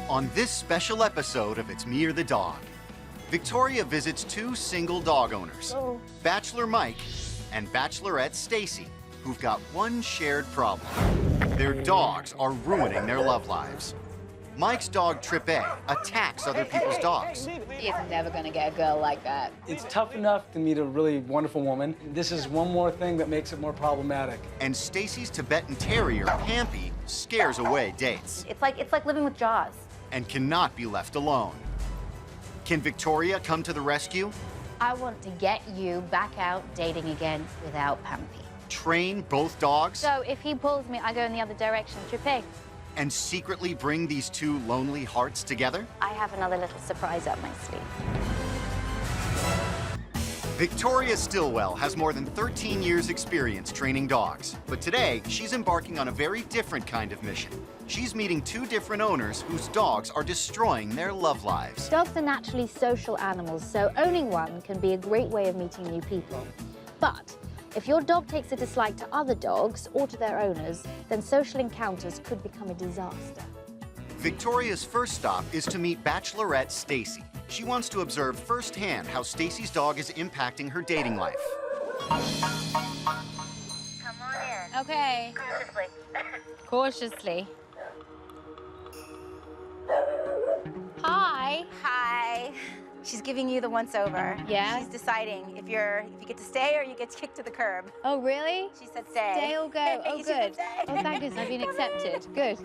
On this special episode of It's Me or the Dog, Victoria visits two single dog owners, Bachelor Mike and Bachelorette Stacey, who've got one shared problem. Their dogs are ruining their love lives. Mike's dog, Tripa, attacks other people's dogs. He's never gonna get a girl like that. It's tough enough to meet a really wonderful woman. This is one more thing that makes it more problematic. And Stacy's Tibetan Terrier, Pampi, scares away dates. It's like living with Jaws. And cannot be left alone. Can Victoria come to the rescue? I want to get you back out dating again without Pampi. Train both dogs? So if he pulls me, I go in the other direction. Tripa. And secretly bring these two lonely hearts together? I have another little surprise up my sleeve. Victoria Stilwell has more than 13 years' experience training dogs. But today, she's embarking on a very different kind of mission. She's meeting two different owners whose dogs are destroying their love lives. Dogs are naturally social animals, so owning one can be a great way of meeting new people. But if your dog takes a dislike to other dogs or to their owners, then social encounters could become a disaster. Victoria's first stop is to meet Bachelorette Stacey. She wants to observe firsthand how Stacey's dog is impacting her dating life. Come on in. Okay. Cautiously. Hi. Hi. She's giving you the once-over. Yeah? She's deciding if you get to stay or you get kicked to the curb. Oh, really? She said stay. Stay or go? Oh, She said good. stay. Oh, thank goodness, I've been accepted. Good.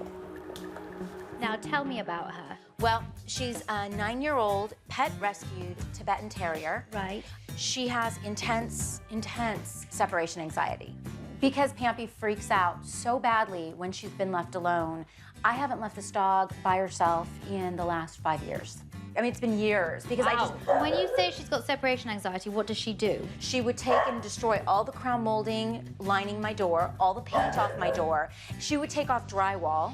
Now, tell me about her. Well, she's a 9-year-old pet rescued Tibetan Terrier. Right. She has intense separation anxiety. Because Pampi freaks out so badly when she's been left alone, I haven't left this dog by herself in the last 5 years. I mean, it's been years because When you say she's got separation anxiety, what does she do? She would take and destroy all the crown molding lining my door, all the paint off my door. She would take off drywall.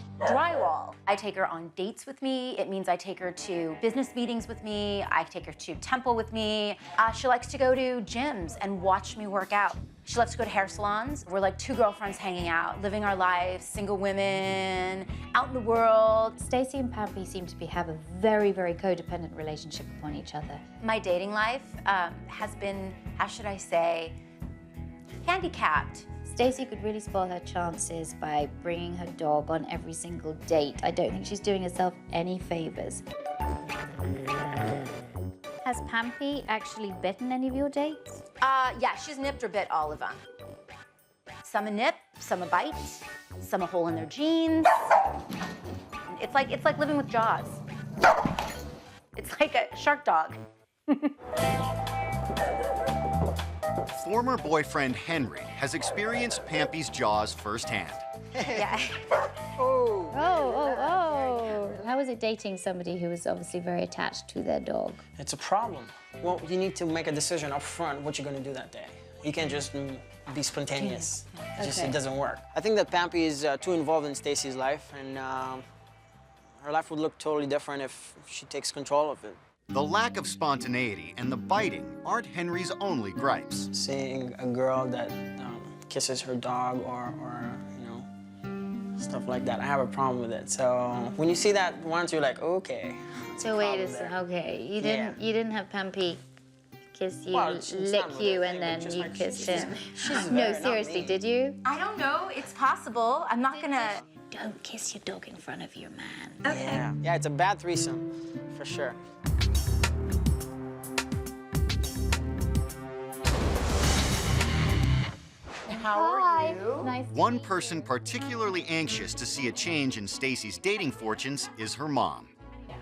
I take her on dates with me. It means I take her to business meetings with me. I take her to temple with me. She likes to go to gyms and watch me work out. She loves to go to hair salons. We're like two girlfriends hanging out, living our lives, single women, out in the world. Stacy and Pampi seem to have a very, very codependent relationship upon each other. My dating life has been, how should I say, handicapped. Stacy could really spoil her chances by bringing her dog on every single date. I don't think she's doing herself any favors. Has Pampi actually bitten any of your dates? Yeah, she's nipped or bit all of them. Some a nip, some a bite, some a hole in their jeans. It's like living with Jaws. It's like a shark dog. Former boyfriend Henry has experienced Pampi's jaws firsthand. Yeah. Oh. How is it dating somebody who is obviously very attached to their dog? It's a problem. Well, you need to make a decision up front what you're going to do that day. You can't just be spontaneous. It doesn't work. I think that Pampi is too involved in Stacy's life, and her life would look totally different if she takes control of it. The lack of spontaneity and the biting aren't Henry's only gripes. Seeing a girl that kisses her dog or stuff like that, I have a problem with it. So when you see that once, you're like, okay. So wait a second, okay. You didn't have Pampi kiss you, lick you, and then you kissed him. No, seriously, did you? I don't know. It's possible. I'm not gonna. Don't kiss your dog in front of your man. Okay. Yeah, it's a bad threesome, for sure. How are you? Nice. One person particularly anxious to see a change in Stacy's dating fortunes is her mom.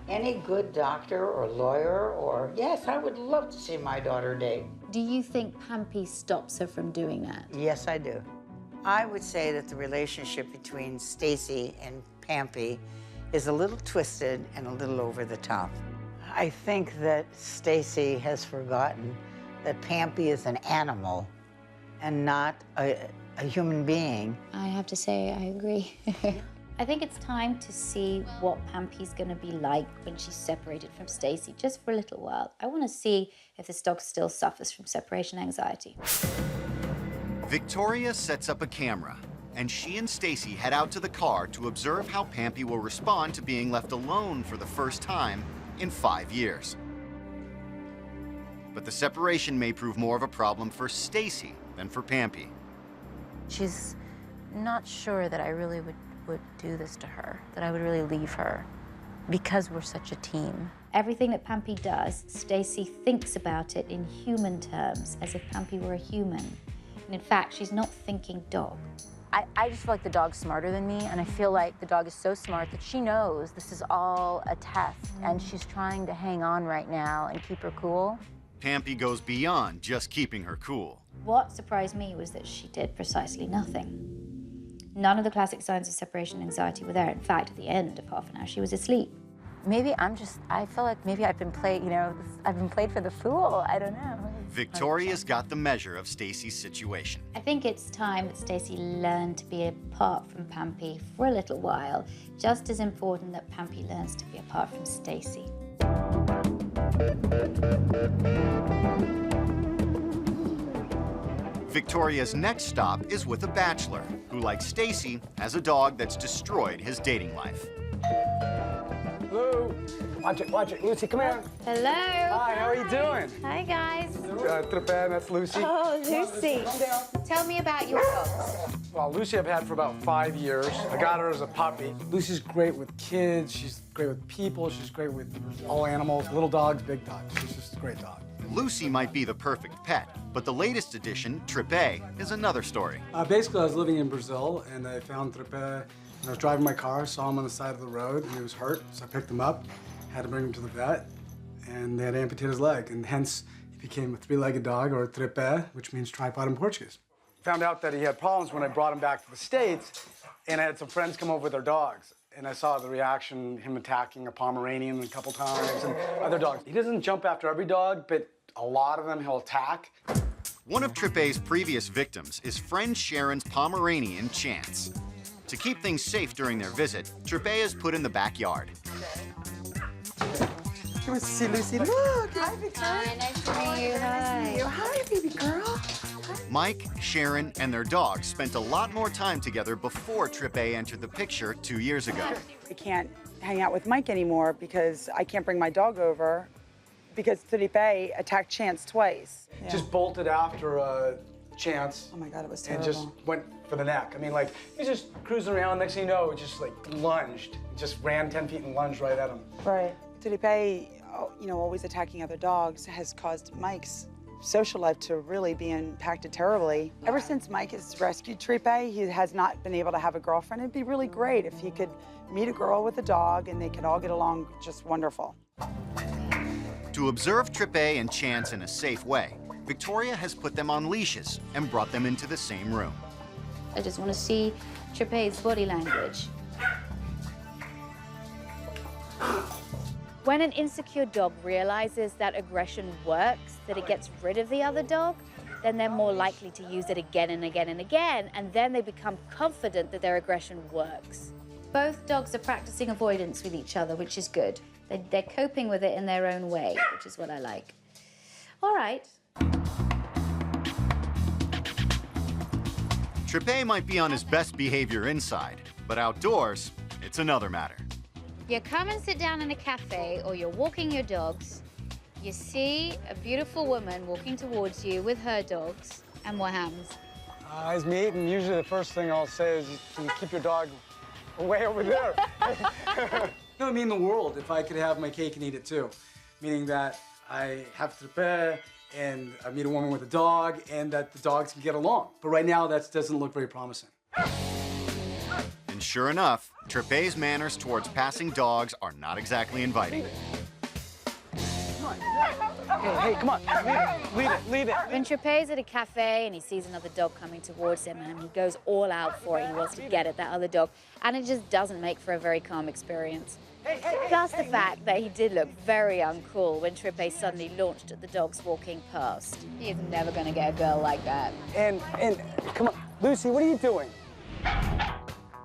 Any good doctor or lawyer or, yes, I would love to see my daughter date. Do you think Pampi stops her from doing that? Yes, I do. I would say that the relationship between Stacy and Pampi is a little twisted and a little over the top. I think that Stacy has forgotten that Pampi is an animal and not a human being. I have to say, I agree. I think it's time to see what Pampi's gonna be like when she's separated from Stacy, just for a little while. I wanna see if this dog still suffers from separation anxiety. Victoria sets up a camera. and she and Stacy head out to the car to observe how Pampi will respond to being left alone for the first time in 5 years. But the separation may prove more of a problem for Stacy than for Pampi. She's not sure that I really would do this to her, that I would really leave her, because we're such a team. Everything that Pampi does, Stacy thinks about it in human terms, as if Pampi were a human. And in fact, she's not thinking dog. I just feel like the dog's smarter than me, and I feel like the dog is so smart that she knows this is all a test, and she's trying to hang on right now and keep her cool. Pampi goes beyond just keeping her cool. What surprised me was that she did precisely nothing. None of the classic signs of separation anxiety were there. In fact, at the end of half an hour, she was asleep. Maybe I feel like maybe I've been played, I've been played for the fool. I don't know. Victoria's got the measure of Stacy's situation. I think it's time that Stacy learned to be apart from Pampi for a little while. Just as important that Pampi learns to be apart from Stacy. Victoria's next stop is with a bachelor who, like Stacy, has a dog that's destroyed his dating life. Hello. Watch it. Lucy, come here. Hello. Hi, how are you doing? Hi, guys. Tripa, that's Lucy. Oh, Lucy. Tell me about your dogs. Well, Lucy I've had for about 5 years. I got her as a puppy. Lucy's great with kids. She's great with people. She's great with all animals, little dogs, big dogs. She's just a great dog. Lucy might be the perfect pet, but the latest addition, Tripa, is another story. Basically, I was living in Brazil, and I found Tripa, and I was driving my car, saw him on the side of the road, and he was hurt, so I picked him up, had to bring him to the vet, and they had to amputate his leg, and hence he became a three-legged dog, or Tripa, which means tripod in Portuguese. Found out that he had problems when I brought him back to the States, and I had some friends come over with their dogs. And I saw the reaction, him attacking a Pomeranian a couple times and other dogs. He doesn't jump after every dog, but a lot of them he'll attack. One of Tripa's previous victims is friend Sharon's Pomeranian, Chance. To keep things safe during their visit, Tripa is put in the backyard. Come on, see Lucy. Look, hi, Victoria. Hi, nice to meet you. Hi. Hi, baby girl. Mike, Sharon, and their dog spent a lot more time together before Tripa entered the picture 2 years ago. I can't hang out with Mike anymore because I can't bring my dog over because Tripa attacked Chance twice. Yeah. Just bolted after Chance. Oh my God, it was and terrible. just went for the neck. I mean, like, he's just cruising around. Next thing you know, it just like lunged. Just ran 10 feet and lunged right at him. Right. Tripa, always attacking other dogs has caused Mike's social life to really be impacted terribly. Ever since Mike has rescued Tripa, he has not been able to have a girlfriend. It'd be really great if he could meet a girl with a dog and they could all get along just wonderful. To observe Tripa and Chance in a safe way, Victoria has put them on leashes and brought them into the same room. I just want to see Tripa's body language. When an insecure dog realizes that aggression works, that it gets rid of the other dog, then they're more likely to use it again and again and again, and then they become confident that their aggression works. Both dogs are practicing avoidance with each other, which is good. They're coping with it in their own way, which is what I like. All right. Tripa might be on his best behavior inside, but outdoors, it's another matter. You come and sit down in a cafe or you're walking your dogs, you see a beautiful woman walking towards you with her dogs, and what happens? As me eating, usually the first thing I'll say is you keep your dog way over there. No, I mean the world, if I could have my cake and eat it too. Meaning that I have Tripa and I meet a woman with a dog and that the dogs can get along. But right now that doesn't look very promising. And sure enough, Tripa's manners towards passing dogs are not exactly inviting. Hey, come on, leave it. When Tripa's at a cafe and he sees another dog coming towards him and he goes all out for it, he wants to get at that other dog, and it just doesn't make for a very calm experience. Plus the fact that he did look very uncool when Tripa suddenly launched at the dogs walking past. He is never gonna get a girl like that. And come on, Lucy, what are you doing?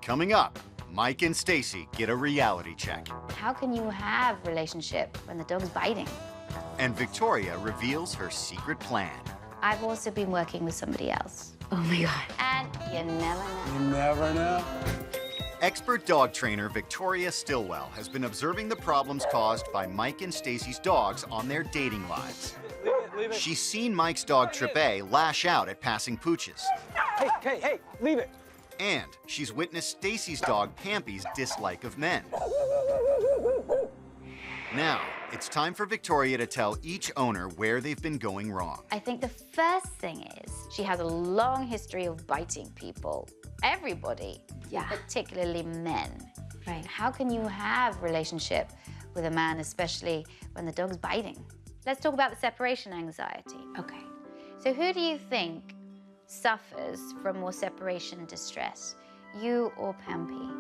Coming up, Mike and Stacy get a reality check. How can you have a relationship when the dog's biting? And Victoria reveals her secret plan. I've also been working with somebody else. Oh my God. And you never know. You never know. Expert dog trainer Victoria Stilwell has been observing the problems caused by Mike and Stacy's dogs on their dating lives. Leave it. She's seen Mike's dog Tripa lash out at passing pooches. Hey, leave it. And she's witnessed Stacy's dog Pampi's dislike of men. Now, it's time for Victoria to tell each owner where they've been going wrong. I think the first thing is she has a long history of biting people. Everybody, particularly men. Right. How can you have a relationship with a man, especially when the dog's biting? Let's talk about the separation anxiety. Okay. So who do you think suffers from more separation distress, you or Pampi?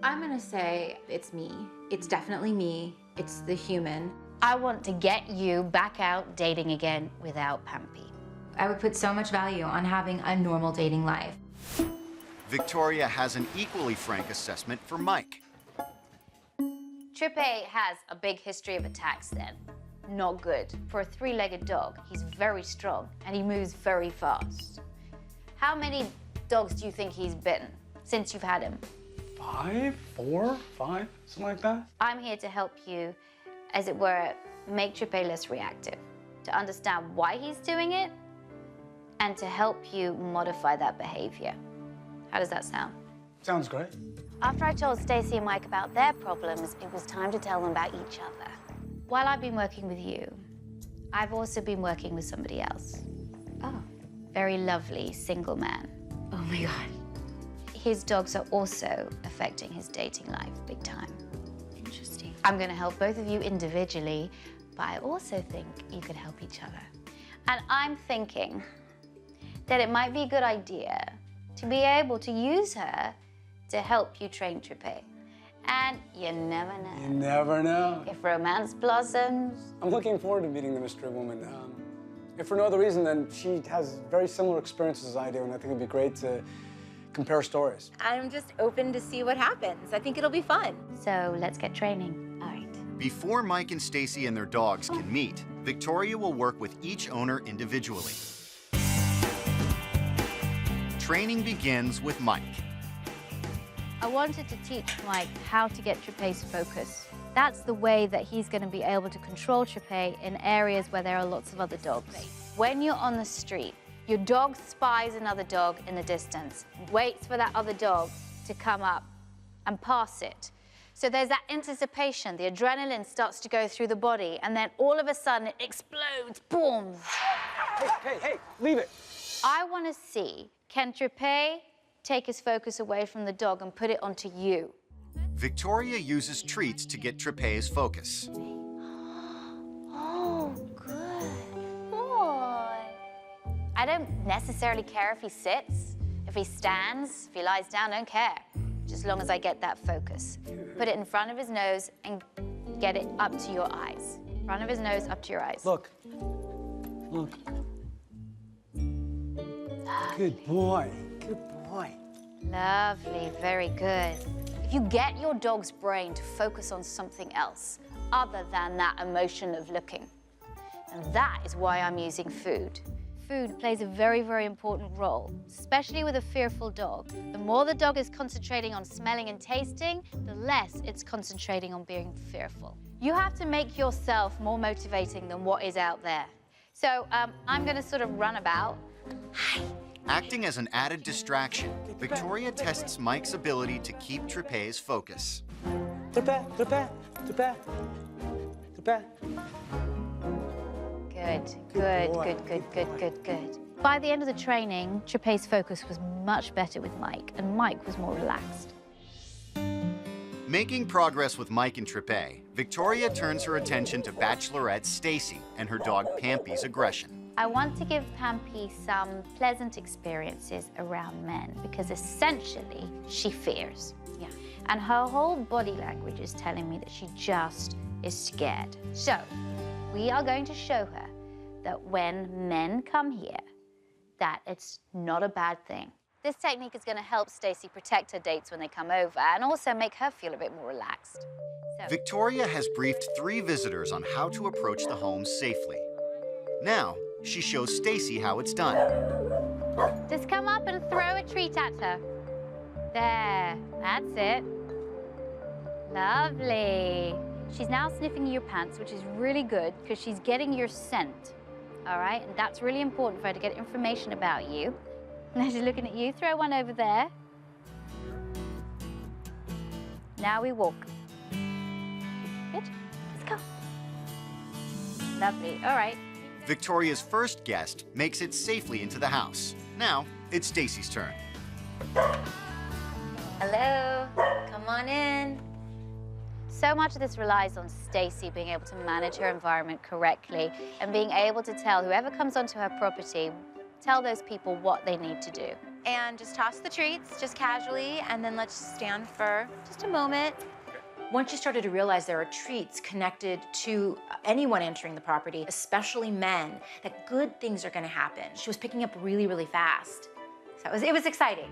I'm gonna say it's me. It's definitely me. It's the human. I want to get you back out dating again without Pampi. I would put so much value on having a normal dating life. Victoria has an equally frank assessment for Mike. Tripa has a big history of attacks then. Not good. For a three-legged dog, he's very strong and he moves very fast. How many dogs do you think he's bitten since you've had him? 5, 4, 5, something like that. I'm here to help you, as it were, make Tripa less reactive, to understand why he's doing it, and to help you modify that behavior. How does that sound? Sounds great. After I told Stacy and Mike about their problems, it was time to tell them about each other. While I've been working with you, I've also been working with somebody else. Oh. Very lovely single man. Oh my God. His dogs are also affecting his dating life big time. Interesting. I'm gonna help both of you individually, but I also think you could help each other. And I'm thinking that it might be a good idea to be able to use her to help you train Tripa. And you never know. You never know. If romance blossoms. I'm looking forward to meeting the mystery woman. If for no other reason, then she has very similar experiences as I do, and I think it'd be great to compare stories. I'm just open to see what happens. I think it'll be fun. So let's get training. All right. Before Mike and Stacy and their dogs can meet, Victoria will work with each owner individually. Training begins with Mike. I wanted to teach Mike how to get Tripa's focus. That's the way that he's going to be able to control Tripa in areas where there are lots of other dogs. When you're on the street, your dog spies another dog in the distance, waits for that other dog to come up and pass it. So there's that anticipation, the adrenaline starts to go through the body, and then all of a sudden it explodes, boom. Hey, leave it. I want to see, can Tripa take his focus away from the dog and put it onto you? Victoria uses treats to get Tripa's focus. Oh, good boy. I don't necessarily care if he sits, if he stands, if he lies down, don't care. Just as long as I get that focus. Put it in front of his nose and get it up to your eyes. Front of his nose, up to your eyes. Look. Good boy. Good boy. Lovely, very good. If you get your dog's brain to focus on something else other than that emotion of looking, and that is why I'm using food. Food plays a very, very important role, especially with a fearful dog. The more the dog is concentrating on smelling and tasting, the less it's concentrating on being fearful. You have to make yourself more motivating than what is out there. So I'm gonna sort of run about. Hi. Acting as an added distraction, Victoria tests Mike's ability to keep Tripa's focus. Tripa. Good. By the end of the training, Tripa's focus was much better with Mike, and Mike was more relaxed. Making progress with Mike and Tripa, Victoria turns her attention to Bachelorette Stacey and her dog Pampi's aggression. I want to give Pampi some pleasant experiences around men because essentially she fears. Yeah. And her whole body language is telling me that she just is scared. So we are going to show her that when men come here, that it's not a bad thing. This technique is going to help Stacy protect her dates when they come over and also make her feel a bit more relaxed. So. Victoria has briefed 3 visitors on how to approach the home safely. Now, she shows Stacy how it's done. Just come up and throw a treat at her. There, that's it. Lovely. She's now sniffing your pants, which is really good because she's getting your scent. All right, and that's really important for her to get information about you. Now she's looking at you. Throw one over there. Now we walk. Good. Let's go. Lovely. All right. Victoria's first guest makes it safely into the house. Now it's Stacy's turn. Hello, come on in. So much of this relies on Stacy being able to manage her environment correctly and being able to tell whoever comes onto her property, tell those people what they need to do. And just toss the treats, just casually, and then let's stand for just a moment. Once you started to realize there are treats connected to anyone entering the property, especially men, that good things are gonna happen. She was picking up really, really fast. So it was exciting.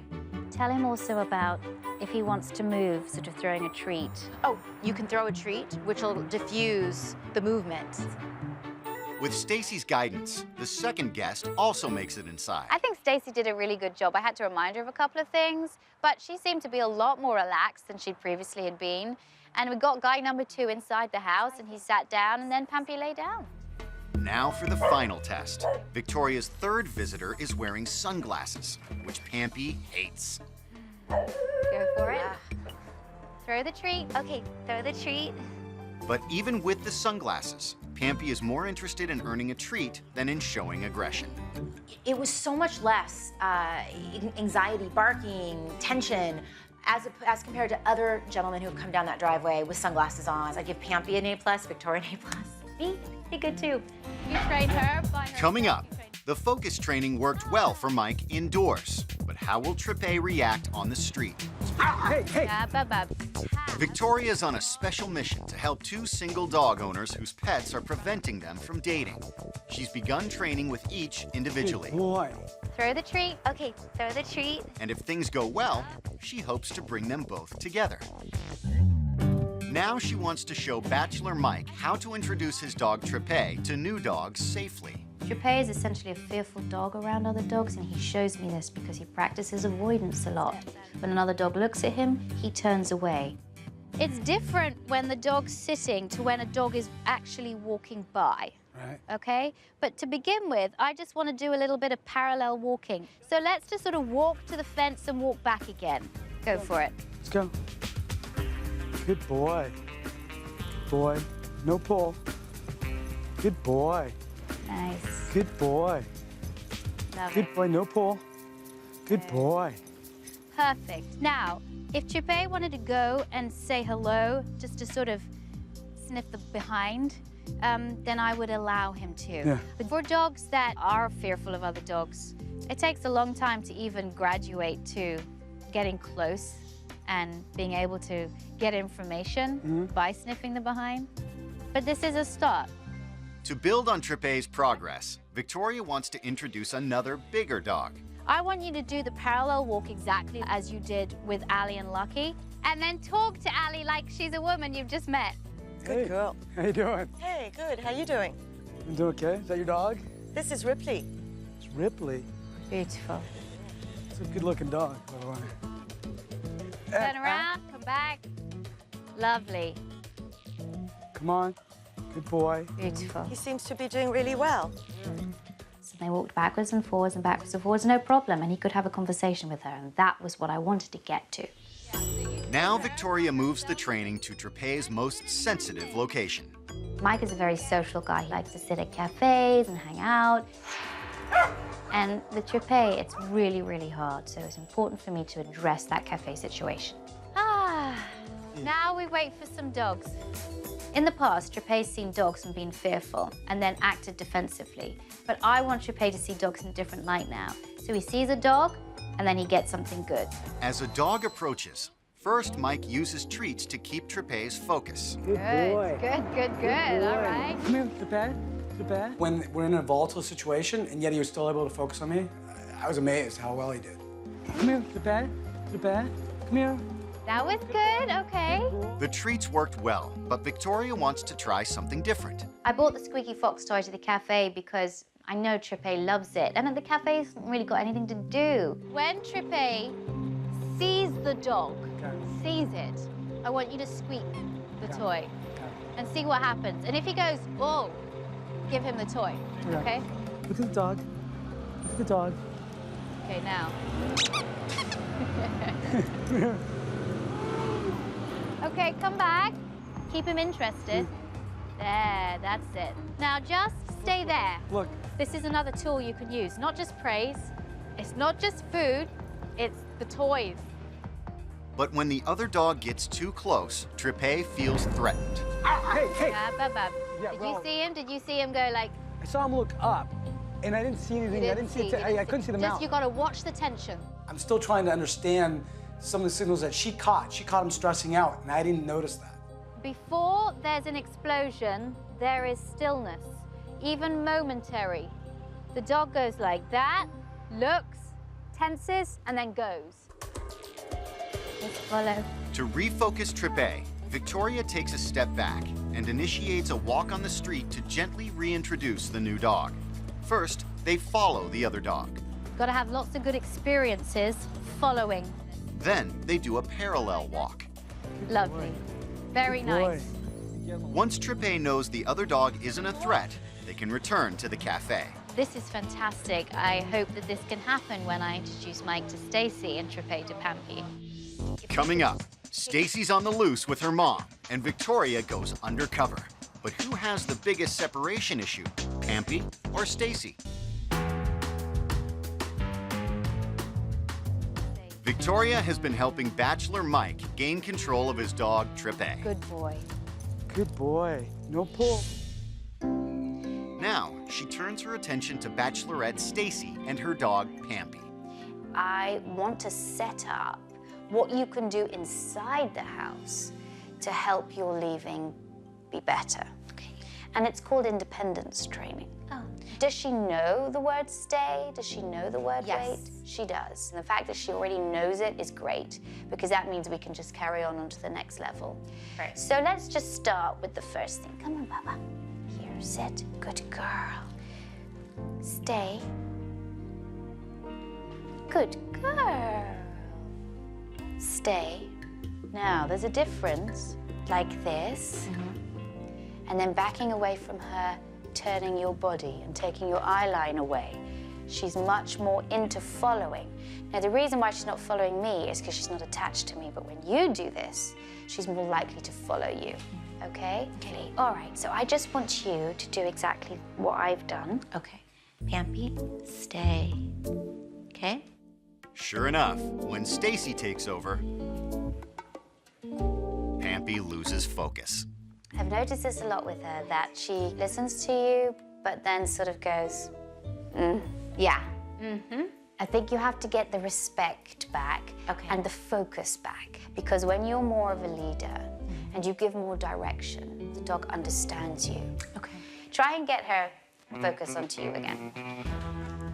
Tell him also about if he wants to move, sort of throwing a treat. Oh, you can throw a treat, which will diffuse the movement. With Stacy's guidance, the second guest also makes it inside. I think Stacy did a really good job. I had to remind her of a couple of things, but she seemed to be a lot more relaxed than she previously had been. And we got guy number 2 inside the house, and he sat down, and then Pampi lay down. Now for the final test. Victoria's third visitor is wearing sunglasses, which Pampi hates. Go for it. Throw the treat. Okay, throw the treat. But even with the sunglasses, Pampi is more interested in earning a treat than in showing aggression. It was so much less anxiety, barking, tension, as compared to other gentlemen who have come down that driveway with sunglasses on. I give Pampi an A+, Victoria an A+. Me, be good too. You train her by her. Coming up, the focus training worked well for Mike indoors, but how will Tripa react on the street? Victoria's on a special mission to help 2 single dog owners whose pets are preventing them from dating. She's begun training with each individually. Good boy. Throw the treat. Okay, throw the treat. And if things go well, she hopes to bring them both together. Now she wants to show Bachelor Mike how to introduce his dog Tripa to new dogs safely. Tripa is essentially a fearful dog around other dogs, and he shows me this because he practices avoidance a lot. When another dog looks at him, he turns away. It's different when the dog's sitting to when a dog is actually walking by. Right. Okay? But to begin with, I just want to do a little bit of parallel walking. So let's just sort of walk to the fence and walk back again. Go for it. Let's go. Good boy. Good boy. No pull. Good boy. Nice. Good boy. Love Good it. boy. No pull. Good boy. Perfect. Now, if Tripa wanted to go and say hello, just to sort of sniff the behind, then I would allow him to. Yeah. But for dogs that are fearful of other dogs, it takes a long time to even graduate to getting close and being able to get information by sniffing the behind. But this is a start. To build on Tripa's progress, Victoria wants to introduce another bigger dog. I want you to do the parallel walk exactly as you did with Allie and Lucky, and then talk to Allie like she's a woman you've just met. Good girl. How you doing? Hey, good. How you doing? You doing okay? Is that your dog? This is Ripley. It's Ripley. Beautiful. It's a good-looking dog, by the way. Turn around, come back. Lovely. Come on. Good boy. Beautiful. He seems to be doing really well. So they walked backwards and forwards and backwards and forwards, no problem, and he could have a conversation with her, and that was what I wanted to get to. Now Victoria moves the training to Tripa's most sensitive location. Mike is a very social guy. He likes to sit at cafes and hang out. And with Tripa, it's really, really hard, so it's important for me to address that cafe situation. Now we wait for some dogs. In the past, Tripa's seen dogs and been fearful and then acted defensively. But I want Tripa to see dogs in a different light now. So he sees a dog and then he gets something good. As a dog approaches, first Mike uses treats to keep Tripa's focus. Good boy. Good, good, good. All right. Come here, Tripa. Tripa. When we're in a volatile situation and yet he was still able to focus on me, I was amazed how well he did. Come here, Tripa. Tripa. Come here. That was good, okay. The treats worked well, but Victoria wants to try something different. I bought the squeaky fox toy to the cafe because I know Tripa loves it. And at the cafe, he hasn't really got anything to do. When Tripa sees the dog, sees it, I want you to squeak the toy and see what happens. And if he goes, oh, give him the toy, okay? Look at the dog. Look at the dog. Okay, now. Okay, come back. Keep him interested. There, that's it. Now just stay there. Look. This is another tool you can use. Not just praise, it's not just food, it's the toys. But when the other dog gets too close, Tripa feels threatened. Hey! Bab. Yeah, Did well- you see him? Did you see him go like... I saw him look up, and I didn't see anything. I couldn't see the Just, mouth. you gotta watch the tension. I'm still trying to understand some of the signals that she caught. She caught him stressing out, and I didn't notice that. Before there's an explosion, there is stillness, even momentary. The dog goes like that, looks, tenses, and then goes. Just follow. To refocus Tripa, Victoria takes a step back and initiates a walk on the street to gently reintroduce the new dog. First, they follow the other dog. Gotta have lots of good experiences following. Then they do a parallel walk. Lovely. Very nice. Once Tripa knows the other dog isn't a threat, they can return to the cafe. This is fantastic. I hope that this can happen when I introduce Mike to Stacy and Tripa to Pampi. Coming up, Stacy's on the loose with her mom, and Victoria goes undercover. But who has the biggest separation issue, Pampi or Stacy? Victoria has been helping Bachelor Mike gain control of his dog, Tripa. Good boy. Good boy. No pull. Now, she turns her attention to Bachelorette Stacey and her dog, Pampi. I want to set up what you can do inside the house to help your leaving be better. Okay. And it's called independence training. Oh. Does she know the word stay? Does she know the word Yes. wait? She does. And the fact that she already knows it is great because that means we can just carry on to the next level. Right. So let's just start with the first thing. Come on, Baba. Here, sit. Good girl. Stay. Good girl. Stay. Now, there's a difference, like this, and then backing away from her, turning your body and taking your eye line away. She's much more into following. Now, the reason why she's not following me is because she's not attached to me, but when you do this, she's more likely to follow you, okay? Okay. All right, so I just want you to do exactly what I've done. Okay. Pampi, stay. Okay? Sure enough, when Stacy takes over, Pampi loses focus. I've noticed this a lot with her, that she listens to you, but then sort of goes, yeah. I think you have to get the respect back and the focus back, because when you're more of a leader and you give more direction, the dog understands you. Okay. Try and get her focus onto you again.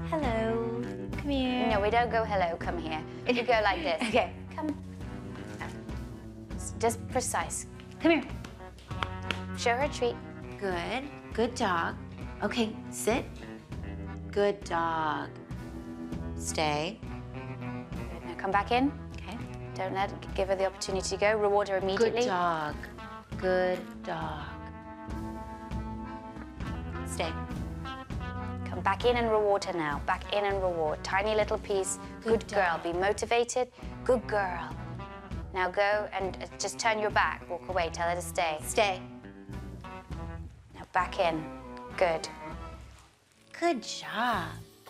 Hello. Come here. No, we don't go hello, come here. You go like this. Okay. Come. No. Just precise. Come here. Show her a treat. Good. Good dog. Okay, sit. Good dog. Stay. Good. Now come back in. Okay. Don't give her the opportunity to go. Reward her immediately. Good dog. Good dog. Stay. Come back in and reward her now. Back in and reward. Tiny little piece. Good girl. Be motivated. Good girl. Now go and just turn your back. Walk away. Tell her to stay. Stay. Now back in. Good. Good job.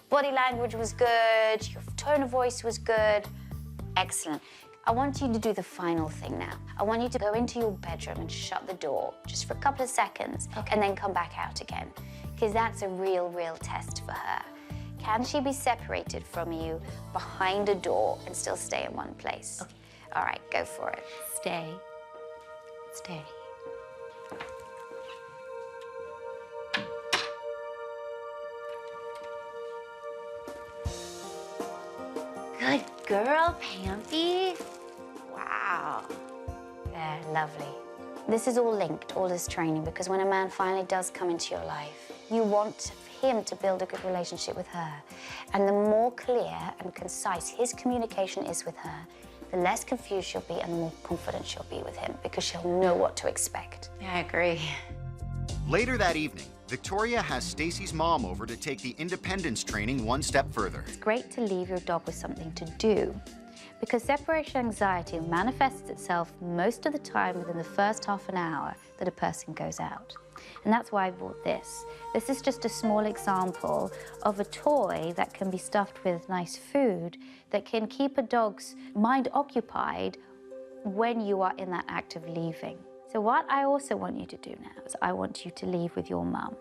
Body language was good. Your tone of voice was good. Excellent. I want you to do the final thing now. I want you to go into your bedroom and shut the door just for a couple of seconds and then come back out again, because that's a real test for her. Can she be separated from you behind a door and still stay in one place? Okay. All right, go for it. Stay. Stay. Good girl, Pampi. Wow. There, lovely. This is all linked, all this training, because when a man finally does come into your life, you want him to build a good relationship with her. And the more clear and concise his communication is with her, the less confused she'll be and the more confident she'll be with him, because she'll know what to expect. Yeah, I agree. Later that evening, Victoria has Stacy's mom over to take the independence training one step further. It's great to leave your dog with something to do, because separation anxiety manifests itself most of the time within the first half an hour that a person goes out. And that's why I bought this. This is just a small example of a toy that can be stuffed with nice food that can keep a dog's mind occupied when you are in that act of leaving. So what I also want you to do now is I want you to leave with your mum.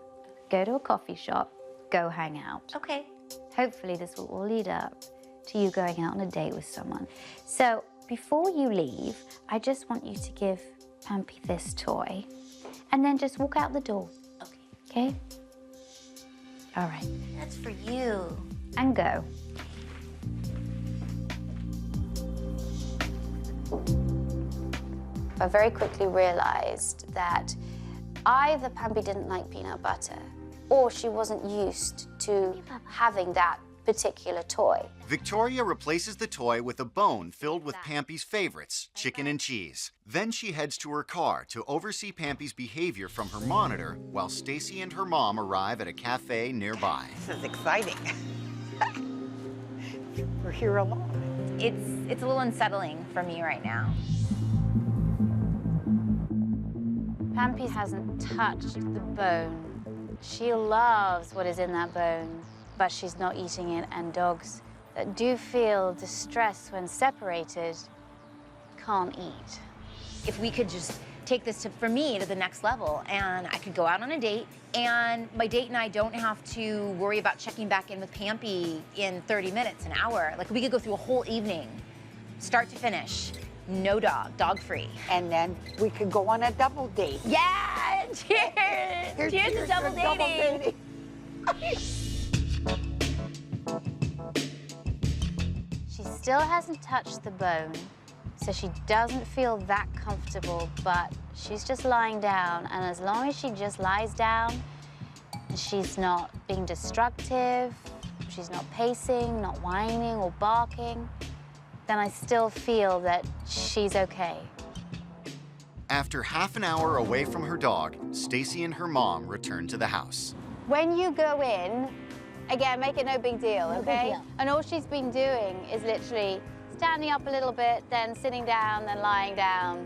Go to a coffee shop, go hang out. Okay. Hopefully this will all lead up to you going out on a date with someone. So before you leave, I just want you to give Pampi this toy and then just walk out the door. Okay. Okay? All right. That's for you. And go. I very quickly realized that either Pampi didn't like peanut butter or she wasn't used to having that particular toy. Victoria replaces the toy with a bone filled with Pampi's favorites, chicken and cheese. Then she heads to her car to oversee Pampi's behavior from her monitor while Stacy and her mom arrive at a cafe nearby. This is exciting. We're here alone. It's a little unsettling for me right now. Pampi hasn't touched the bone. She loves what is in that bone, but she's not eating it, and dogs that do feel distress when separated can't eat. If we could just take this for me to the next level, and I could go out on a date, and my date and I don't have to worry about checking back in with Pampi in 30 minutes, an hour. Like, we could go through a whole evening, start to finish, no dog, dog-free. And then we could go on a double date. Yeah! Cheers! Cheers to double dating! She still hasn't touched the bone, so she doesn't feel that comfortable, but she's just lying down, and as long as she just lies down, she's not being destructive, she's not pacing, not whining or barking, then I still feel that she's okay. After half an hour away from her dog, Stacy and her mom return to the house. When you go in, again, make it no big deal, okay? And all she's been doing is literally standing up a little bit, then sitting down, then lying down.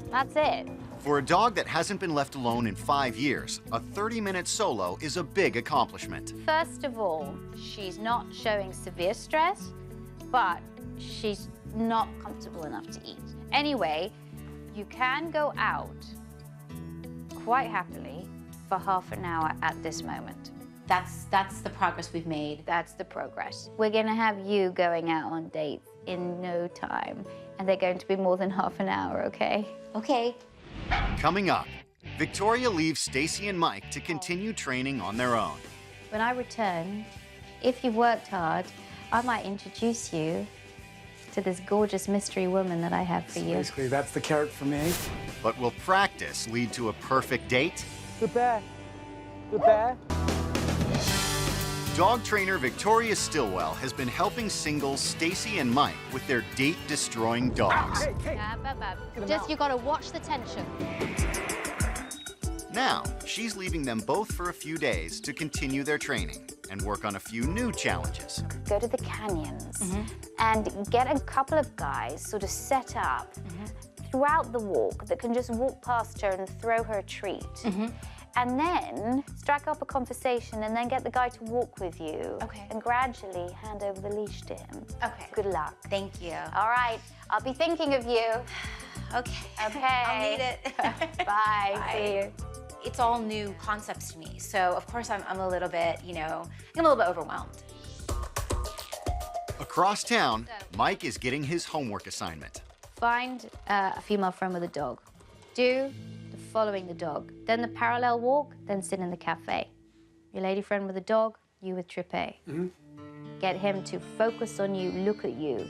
That's it. For a dog that hasn't been left alone in 5 years, a 30-minute solo is a big accomplishment. First of all, she's not showing severe stress, but she's not comfortable enough to eat. Anyway, you can go out quite happily for half an hour at this moment. That's the progress we've made. That's the progress. We're gonna have you going out on dates in no time, and they're going to be more than half an hour, okay? Okay. Coming up, Victoria leaves Stacy and Mike to continue training on their own. When I return, if you've worked hard, I might introduce you to this gorgeous mystery woman that I have for you. Basically, that's the carrot for me. But will practice lead to a perfect date? Tripa. Tripa. Dog trainer Victoria Stilwell has been helping singles Stacy and Mike with their date-destroying dogs. Just, you gotta watch the tension. Now, she's leaving them both for a few days to continue their training and work on a few new challenges. Go to the canyons and get a couple of guys sort of set up throughout the walk that can just walk past her and throw her a treat. And then strike up a conversation and then get the guy to walk with you. Okay. And gradually hand over the leash to him. Okay. Good luck. Thank you. All right, I'll be thinking of you. Okay. Okay. I'll need it. Bye. Bye. See you. It's all new concepts to me, so of course I'm a little bit, I'm a little bit overwhelmed. Across town, Mike is getting his homework assignment. Find a female friend with a dog. Do the following the dog. Then the parallel walk, then sit in the cafe. Your lady friend with a dog, you with Tripa. Get him to focus on you, look at you.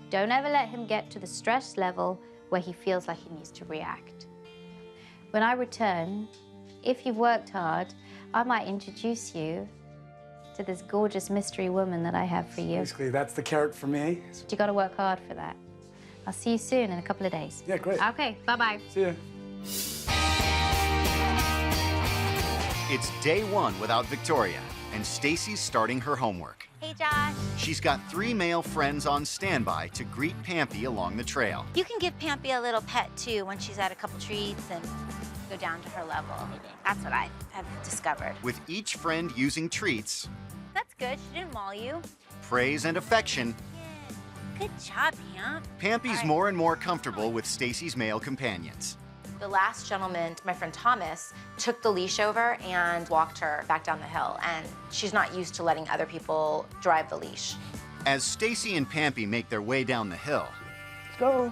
Don't ever let him get to the stress level where he feels like he needs to react. When I return, if you've worked hard, I might introduce you to this gorgeous mystery woman that I have for you. Basically, that's the carrot for me. You gotta work hard for that. I'll see you soon in a couple of days. Yeah, great. Okay, bye-bye. See ya. It's day one without Victoria, and Stacy's starting her homework. Hey, Josh. She's got 3 male friends on standby to greet Pampi along the trail. You can give Pampi a little pet, too, when she's at a couple treats and go down to her level. That's what I have discovered. With each friend using treats, That's good. She didn't maul you. praise, and affection, Good job, Pamp. Pampi's more and more comfortable with Stacy's male companions. The last gentleman, my friend Thomas, took the leash over and walked her back down the hill, and she's not used to letting other people drive the leash. As Stacy and Pampi make their way down the hill, Let's go.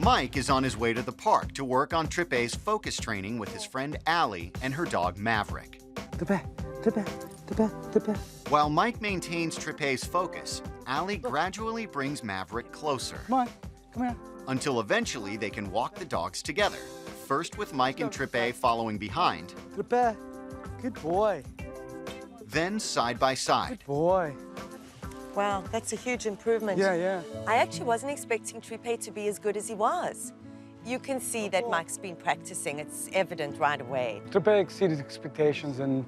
Mike is on his way to the park to work on Tripa's focus training with his friend Allie and her dog Maverick. While Mike maintains Tripa's focus, Allie gradually brings Maverick closer. Come on, come here. Until eventually they can walk the dogs together. First with Mike and Tripa following behind, Tripa, good boy. then side by side. Good boy. Wow, that's a huge improvement. Yeah. I actually wasn't expecting Tripa to be as good as he was. You can see that Mike's been practicing. It's evident right away. Tripa exceeded expectations, and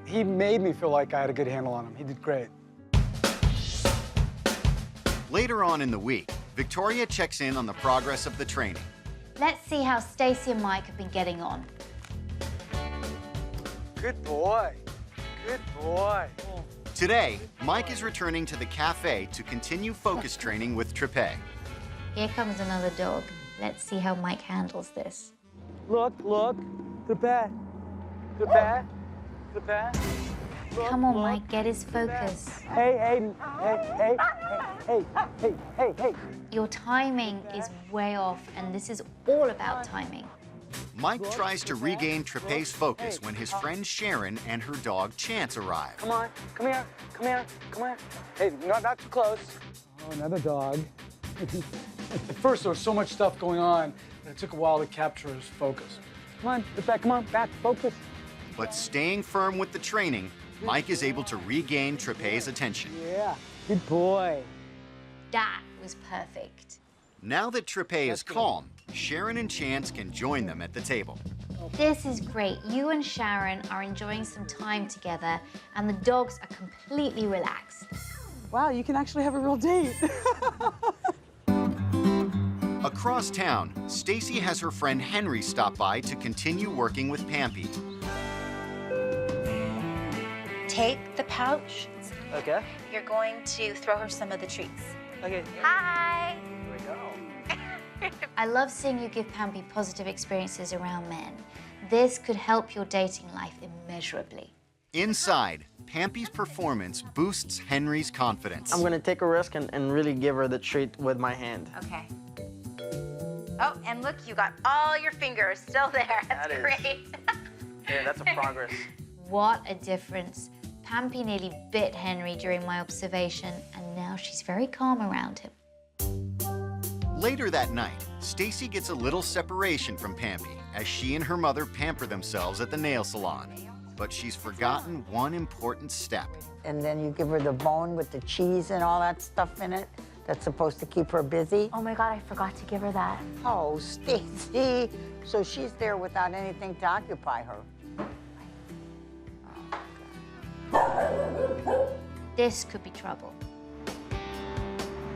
he made me feel like I had a good handle on him. He did great. Later on in the week, Victoria checks in on the progress of the training. Let's see how Stacy and Mike have been getting on. Good boy. Good boy. Today, Mike is returning to the cafe to continue focus training with Tripa. Here comes another dog. Let's see how Mike handles this. Look. Tripa. Tripa. Tripa. Come on, Mike, get his focus. Hey. Your timing is way off, and this is all about timing. Mike tries to regain Tripa's focus when his friend Sharon and her dog Chance arrive. Come on, come here, come here, come here. Hey, not too close. Oh, another dog. At first, there was so much stuff going on that it took a while to capture his focus. Come on, get back, come on, back, focus. But staying firm with the training, Mike is able to regain Tripa's attention. Yeah, good boy. That was perfect. Now that Tripa is calm, Sharon and Chance can join them at the table. This is great. You and Sharon are enjoying some time together, and the dogs are completely relaxed. Wow, you can actually have a real date. Across town, Stacy has her friend Henry stop by to continue working with Pampi. Take the pouch. Okay. You're going to throw her some of the treats. Okay. Hi. Here we go. I love seeing you give Pampi positive experiences around men. This could help your dating life immeasurably. Inside, Pampi's performance boosts Henry's confidence. I'm gonna take a risk and really give her the treat with my hand. Okay. Oh, and look, you got all your fingers still there. That's That is- great. Yeah, that's a progress. What a difference. Pampi nearly bit Henry during my observation, and now she's very calm around him. Later that night, Stacy gets a little separation from Pampi as she and her mother pamper themselves at the nail salon. But she's forgotten one important step. And then you give her the bone with the cheese and all that stuff in it that's supposed to keep her busy. Oh my God, I forgot to give her that. Oh, Stacy. So she's there without anything to occupy her. This could be trouble.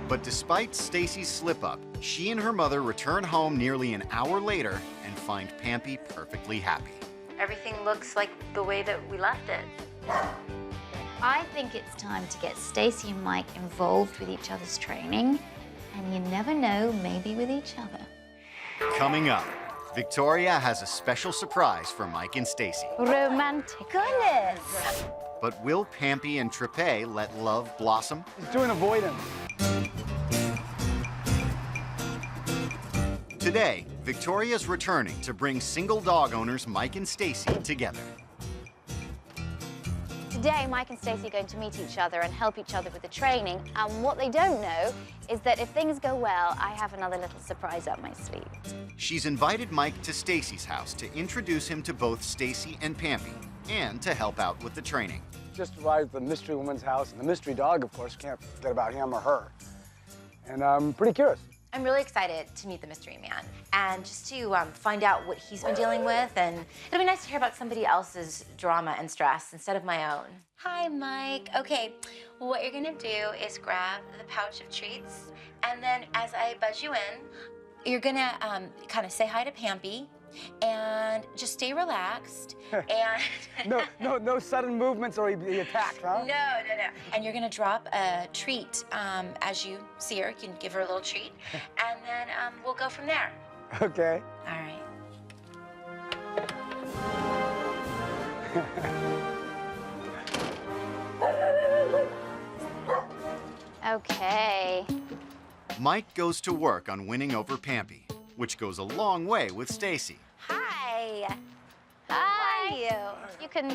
But despite Stacy's slip-up, she and her mother return home nearly an hour later and find Pampi perfectly happy. Everything looks like the way that we left it. I think it's time to get Stacy and Mike involved with each other's training, and you never know, maybe with each other. Coming up, Victoria has a special surprise for Mike and Stacy. Romantic. Goodness. But will Pampi and Tripa let love blossom? He's doing avoidance. Today, Victoria's returning to bring single dog owners Mike and Stacy together. Today, Mike and Stacy are going to meet each other and help each other with the training. And what they don't know is that if things go well, I have another little surprise up my sleeve. She's invited Mike to Stacy's house to introduce him to both Stacy and Pampi and to help out with the training. Just arrived at the mystery woman's house, and the mystery dog, of course, can't forget about him or her. And I'm pretty curious. I'm really excited to meet the mystery man and just to find out what he's been dealing with, and it'll be nice to hear about somebody else's drama and stress instead of my own. Hi, Mike. Okay, what you're gonna do is grab the pouch of treats, and then as I buzz you in, you're gonna kind of say hi to Pampi, and just stay relaxed, and... No sudden movements or he'll be attacked, huh? No. And you're gonna drop a treat as you see her. You can give her a little treat, and then we'll go from there. Okay. All right. Okay. Mike goes to work on winning over Pampi, which goes a long way with Stacy. Hi. Hi. How are you?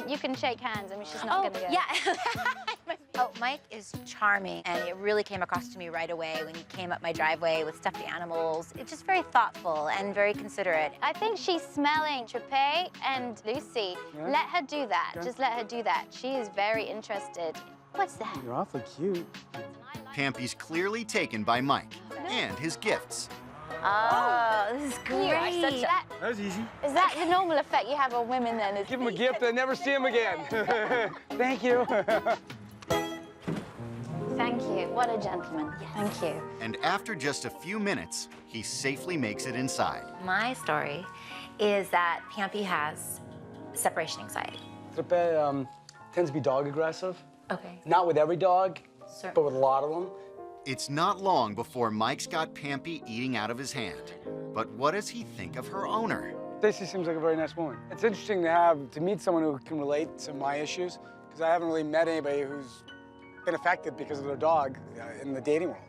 You can shake hands. I mean, she's not gonna go. Yeah. Oh, Mike is charming, and it really came across to me right away when he came up my driveway with stuffed animals. It's just very thoughtful and very considerate. I think she's smelling Tripa and Lucy. Yeah? Let her do that. Okay. Just let her do that. She is very interested. What's that? You're awfully cute. Pampi's clearly taken by Mike and his gifts. Oh, this is great. That was easy. Is that the normal effect you have on women then? Is Give him a gift and never see him again. Thank you. Thank you. What a gentleman. Thank you. And after just a few minutes, he safely makes it inside. My story is that Pampi has separation anxiety. Tripa tends to be dog aggressive. Okay. Not with every dog, Sure. but with a lot of them. It's not long before Mike's got Pampi eating out of his hand. But what does he think of her owner? Stacy seems like a very nice woman. It's interesting to meet someone who can relate to my issues, because I haven't really met anybody who's been affected because of their dog in the dating world.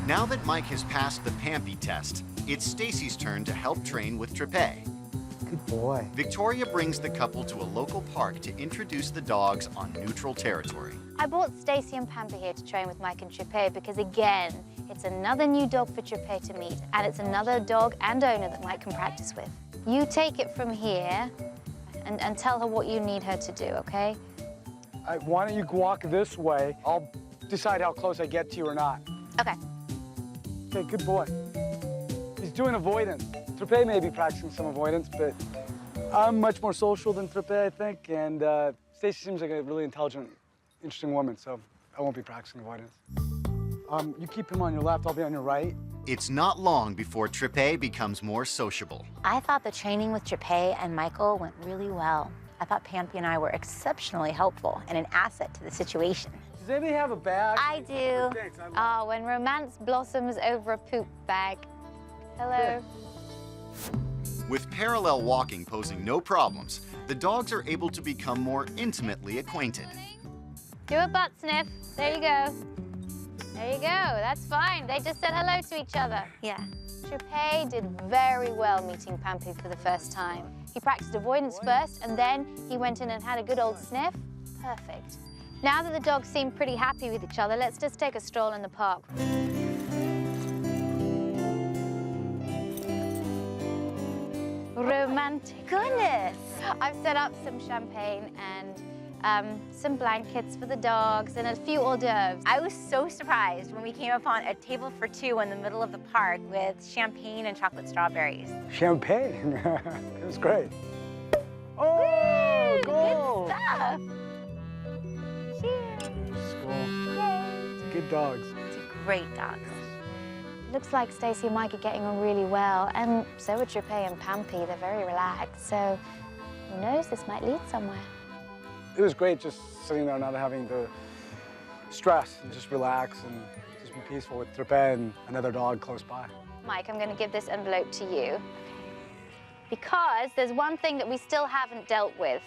Now that Mike has passed the Pampi test, it's Stacy's turn to help train with Tripa. Good boy. Victoria brings the couple to a local park to introduce the dogs on neutral territory. I brought Stacy and Pampi here to train with Mike and Tripa because, again, it's another new dog for Tripa to meet, and it's another dog and owner that Mike can practice with. You take it from here and tell her what you need her to do, okay? Why don't you walk this way? I'll decide how close I get to you or not. Okay. Okay, good boy. He's doing avoidance. Tripa may be practicing some avoidance, but I'm much more social than Tripa, I think, and Stacy seems like a really intelligent, interesting woman, so I won't be practicing avoidance. You keep him on your left, I'll be on your right. It's not long before Tripa becomes more sociable. I thought the training with Tripa and Michael went really well. I thought Pampi and I were exceptionally helpful and an asset to the situation. Does anybody have a bag? I do. Thanks, Oh, when romance blossoms over a poop bag. Hello. With parallel walking posing no problems, the dogs are able to become more intimately acquainted. Do a butt sniff. There you go. There you go. That's fine. They just said hello to each other. Yeah. Tripa did very well meeting Pampi for the first time. He practiced avoidance first, and then he went in and had a good old sniff. Perfect. Now that the dogs seem pretty happy with each other, let's just take a stroll in the park. Romantic. Goodness. I've set up some champagne and some blankets for the dogs and a few hors d'oeuvres. I was so surprised when we came upon a table for two in the middle of the park with champagne and chocolate strawberries. Champagne. It was great. Oh, goal! Good stuff. Cheers. Yay. Good dogs. Great dogs. Looks like Stacy and Mike are getting on really well, and so are Tripa and Pampi. They're very relaxed, so who knows, this might lead somewhere. It was great just sitting there not having to stress and just relax and just be peaceful with Tripa and another dog close by. Mike, I'm going to give this envelope to you because there's one thing that we still haven't dealt with,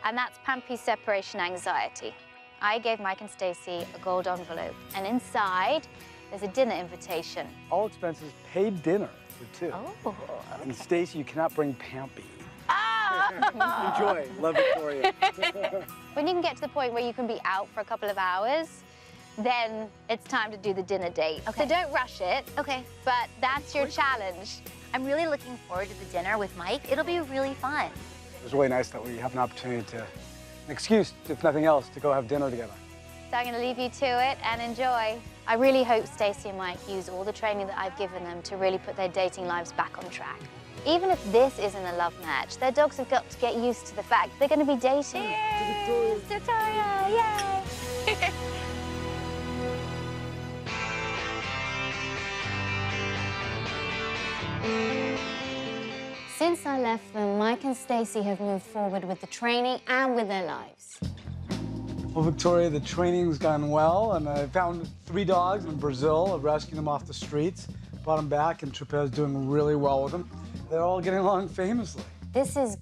and that's Pampi's separation anxiety. I gave Mike and Stacy a gold envelope, and inside there's a dinner invitation. All expenses paid dinner for two. Oh, And Stacy, you cannot bring Pampi. Oh, Enjoy. Love Victoria. When you can get to the point where you can be out for a couple of hours, then it's time to do the dinner date. Okay. So don't rush it. Okay. But that's your challenge. I'm really looking forward to the dinner with Mike. It'll be really fun. It's really nice that we have an opportunity to, an excuse, if nothing else, to go have dinner together. So I'm going to leave you to it and enjoy. I really hope Stacy and Mike use all the training that I've given them to really put their dating lives back on track. Even if this isn't a love match, their dogs have got to get used to the fact they're going to be dating. Yay! Victoria! Yay! Since I left them, Mike and Stacy have moved forward with the training and with their lives. Well, Victoria, the training's gone well, and I found 3 dogs in Brazil. I rescued them off the streets, brought them back, and Tripa is doing really well with them. They're all getting along famously. This is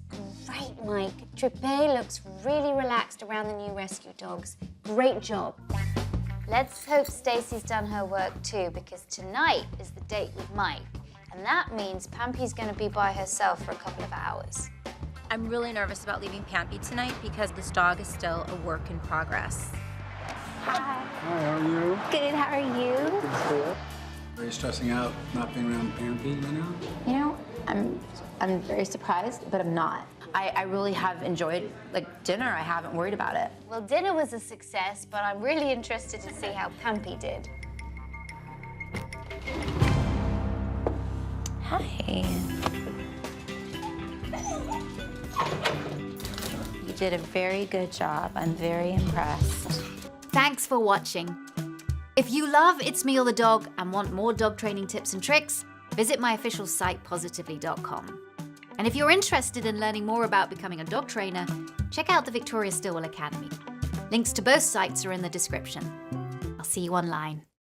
great, Mike. Tripa looks really relaxed around the new rescue dogs. Great job. Let's hope Stacy's done her work too, because tonight is the date with Mike. And that means Pampi's going to be by herself for a couple of hours. I'm really nervous about leaving Pampi tonight because this dog is still a work in progress. Hi. Hi, how are you? Good, how are you? Are you stressing out not being around Pampi right now? You know, I'm very surprised, but I'm not. I really have enjoyed dinner. I haven't worried about it. Well, dinner was a success, but I'm really interested to see how Pampi did. Hi. You did a very good job. I'm very impressed. Thanks for watching. If you love It's Me or the Dog and want more dog training tips and tricks, visit my official site, positively.com. And if you're interested in learning more about becoming a dog trainer, check out the Victoria Stilwell Academy. Links to both sites are in the description. I'll see you online.